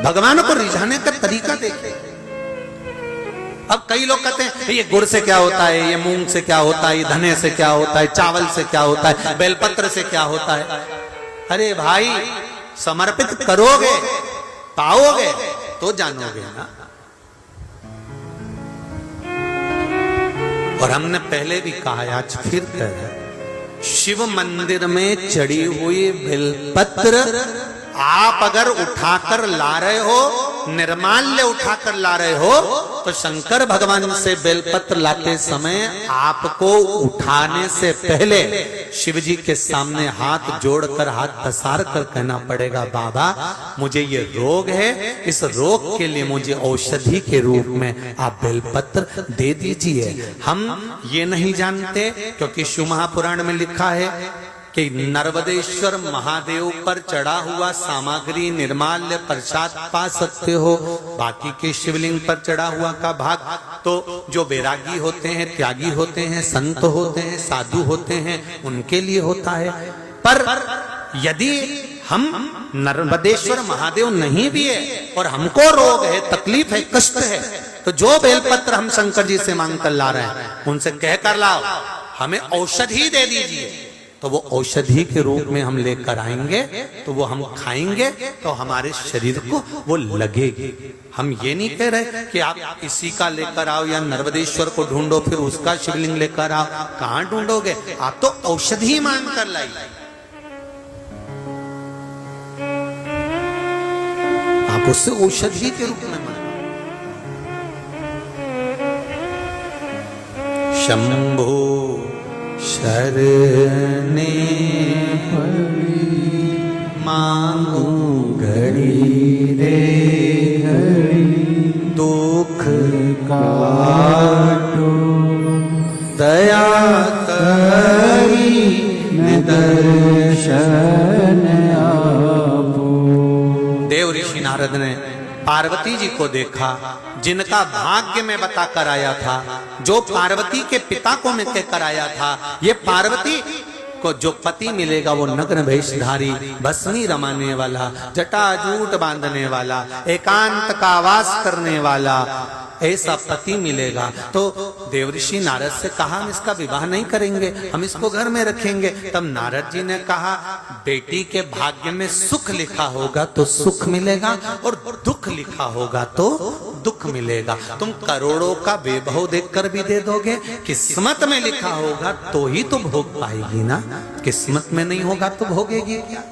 भगवान को रिझाने का तरीका देखिए। अब कई लोग कहते हैं ये गुड़ से क्या होता है, ये मूंग से क्या होता है, ये धने से क्या होता है, चावल से क्या होता है, बेलपत्र से क्या होता है। अरे भाई, समर्पित करोगे, पाओगे तो जानोगे ना। और हमने पहले भी कहा, आज फिर कह रहे, शिव मंदिर में चढ़ी हुई बेलपत्र आप अगर उठाकर ला रहे हो, निर्माल्य उठाकर ला रहे हो, तो शंकर भगवान से बेलपत्र लाते समय आपको उठाने से पहले शिव जी के सामने हाथ जोड़कर, हाथ पसार कर कहना पड़ेगा, बाबा मुझे ये रोग है, इस रोग के लिए मुझे औषधि के रूप में आप बेलपत्र दे दीजिए। हम ये नहीं जानते, क्योंकि शिव महापुराण में लिखा है कि नर्मदेश्वर महादेव पर चढ़ा हुआ सामग्री निर्माल्य प्रसाद पा सकते हो, बाकी के शिवलिंग पर चढ़ा हुआ का भाग तो जो वैरागी होते हैं, त्यागी होते हैं, संत होते हैं, साधु होते हैं, उनके लिए होता है। पर यदि हम नर्मदेश्वर महादेव नहीं भी है और हमको रोग है, तकलीफ है, कष्ट है, तो जो बेलपत्र हम शंकर जी से मांग कर ला रहे हैं, उनसे कह कर लाओ हमें औषधि दे दीजिए। तो वो औषधि के रूप में हम लेकर आएंगे, तो वो हम खाएंगे तो हमारे शरीर को वो लगेगी। हम ये नहीं कह रहे कि आप इसी का लेकर आओ या नर्मदेश्वर को ढूंढो फिर उसका शिवलिंग लेकर आओ। कहां ढूंढोगे? आप तो औषधि मांग कर लाइए। आप उससे औषधि के रूप में मांगो। शंभो शरणे पड़ी मांगू घड़ी रे घड़ी, दुख काटो दया करी दर्शन आपो। देव ऋषि नारद ने पार्वती जी को देखा, जिनका भाग्य में बताकर आया था, जो पार्वती के पिता को मैं कहकर आया था, ये पार्वती को जो पति मिलेगा वो नग्न वेशधारी, भस्मी रमाने वाला, जटाजूट बांधने वाला, एकांत का वास करने वाला, ऐसा पति मिलेगा। तो देवऋषि नारद से कहा हम इसका विवाह नहीं करेंगे, हम इसको घर में रखेंगे। तब नारद जी ने कहा बेटी के भाग्य में सुख लिखा होगा तो सुख मिलेगा और दुख लिखा होगा तो दुख मिलेगा। तुम करोड़ों का वैभव देखकर भी दे दोगे, किस्मत में लिखा होगा तो ही तो भोग पाएगी ना, किस्मत में नहीं होगा तो भोगेगी क्या?